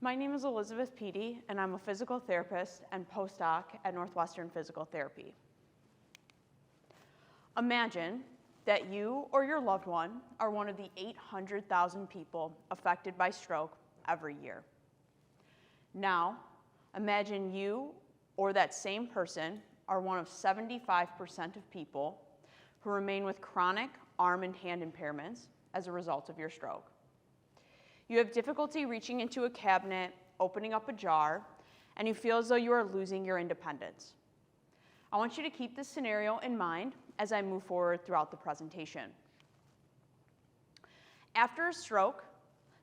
My name is Elizabeth Pedi, and I'm a physical therapist and postdoc at Northwestern Physical Therapy. Imagine that you or your loved one are one of the 800,000 people affected by stroke every year. Now, imagine you or that same person are one of 75% of people who remain with chronic arm and hand impairments as a result of your stroke. You have difficulty reaching into a cabinet, opening up a jar, and you feel as though you are losing your independence. I want you to keep this scenario in mind as I move forward throughout the presentation. After a stroke,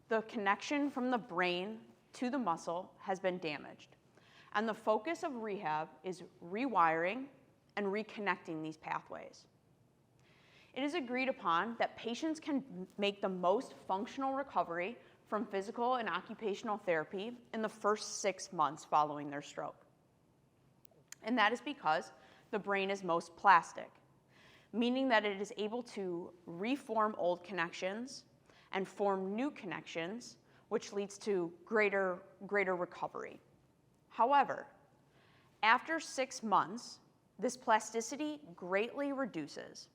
the connection from the brain to the muscle has been damaged, and the focus of rehab is rewiring and reconnecting these pathways. It is agreed upon that patients can make the most functional recovery from physical and occupational therapy in the first 6 months following their stroke. And that is because the brain is most plastic, meaning that it is able to reform old connections and form new connections, which leads to greater recovery. However, after 6 months, this plasticity greatly reduces,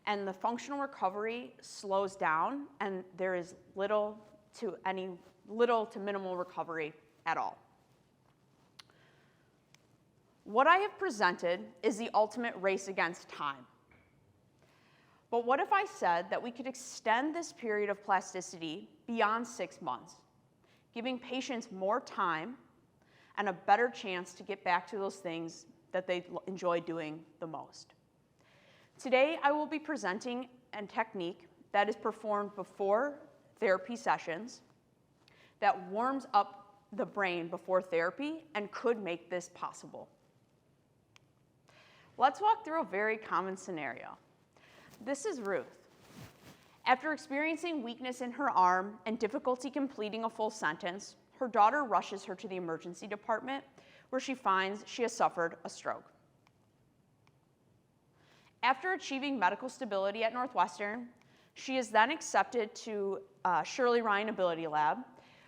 and the functional recovery slows down, and there is little to minimal recovery at all. What I have presented is the ultimate race against time. But what if I said that we could extend this period of plasticity beyond 6 months, giving patients more time and a better chance to get back to those things that they enjoy doing the most? Today, I will be presenting a technique that is performed before therapy sessions that warms up the brain before therapy and could make this possible. Let's walk through a very common scenario. This is Ruth. After experiencing weakness in her arm and difficulty completing a full sentence, her daughter rushes her to the emergency department where she finds she has suffered a stroke. After achieving medical stability at Northwestern, she is then accepted to Shirley Ryan Ability Lab,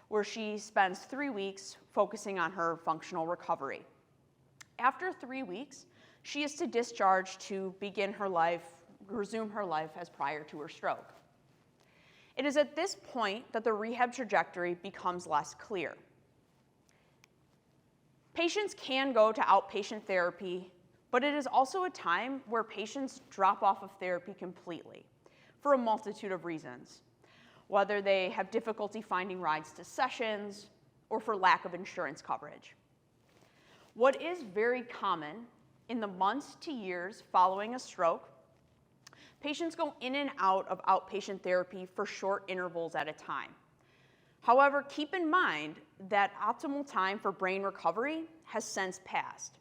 where she spends 3 weeks focusing on her functional recovery. After 3 weeks, she is to discharge to begin her life, resume her life as prior to her stroke. It is at this point that the rehab trajectory becomes less clear. Patients can go to outpatient therapy, but it is also a time where patients drop off of therapy completely for a multitude of reasons, whether they have difficulty finding rides to sessions or for lack of insurance coverage. What is very common in the months to years following a stroke, patients go in and out of outpatient therapy for short intervals at a time. However, keep in mind that optimal time for brain recovery has since passed.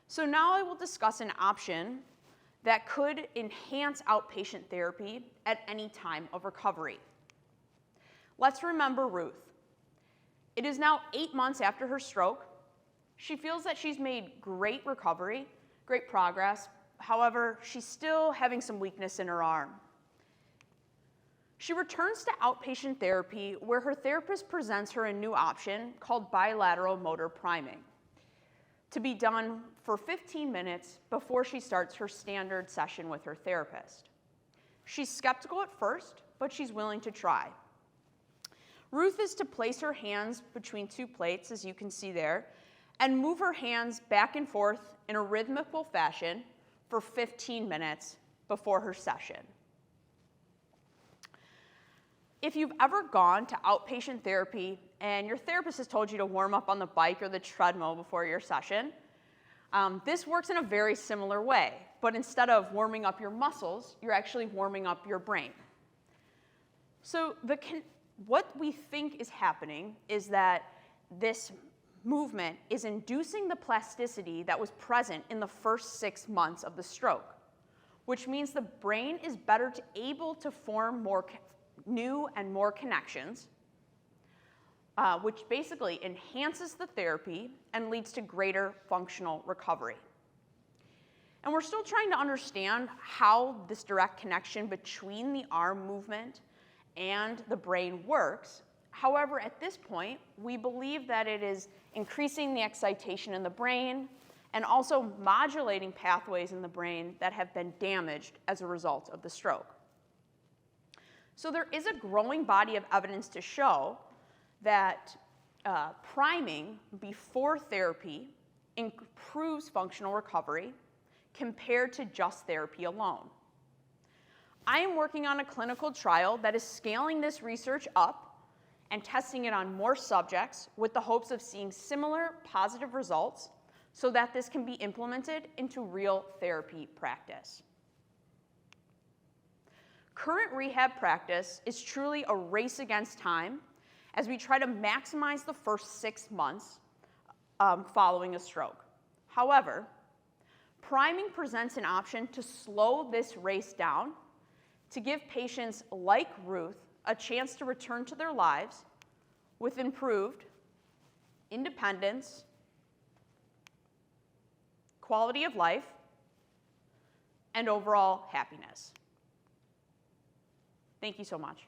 So now I will discuss an option that could enhance outpatient therapy at any time of recovery. Let's remember Ruth. It is now 8 months after her stroke. She feels that she's made great recovery, great progress. However, she's still having some weakness in her arm. She returns to outpatient therapy where her therapist presents her a new option called bilateral motor priming, to be done for 15 minutes before she starts her standard session with her therapist. She's skeptical at first, but she's willing to try. Ruth is to place her hands between 2 plates, as you can see there, and move her hands back and forth in a rhythmical fashion for 15 minutes before her session. If you've ever gone to outpatient therapy and your therapist has told you to warm up on the bike or the treadmill before your session, this works in a very similar way, but instead of warming up your muscles, you're actually warming up your brain. So what we think is happening is that this movement is inducing the plasticity that was present in the first 6 months of the stroke, which means the brain is better able to form more new and more connections, which basically enhances the therapy and leads to greater functional recovery. And we're still trying to understand how this direct connection between the arm movement and the brain works. However, at this point, we believe that it is increasing the excitation in the brain and also modulating pathways in the brain that have been damaged as a result of the stroke. So there is a growing body of evidence to show that priming before therapy improves functional recovery compared to just therapy alone. I am working on a clinical trial that is scaling this research up and testing it on more subjects with the hopes of seeing similar positive results so that this can be implemented into real therapy practice. Current rehab practice is truly a race against time as we try to maximize the first 6 months following a stroke. However, priming presents an option to slow this race down, to give patients like Ruth a chance to return to their lives with improved independence, quality of life, and overall happiness. Thank you so much.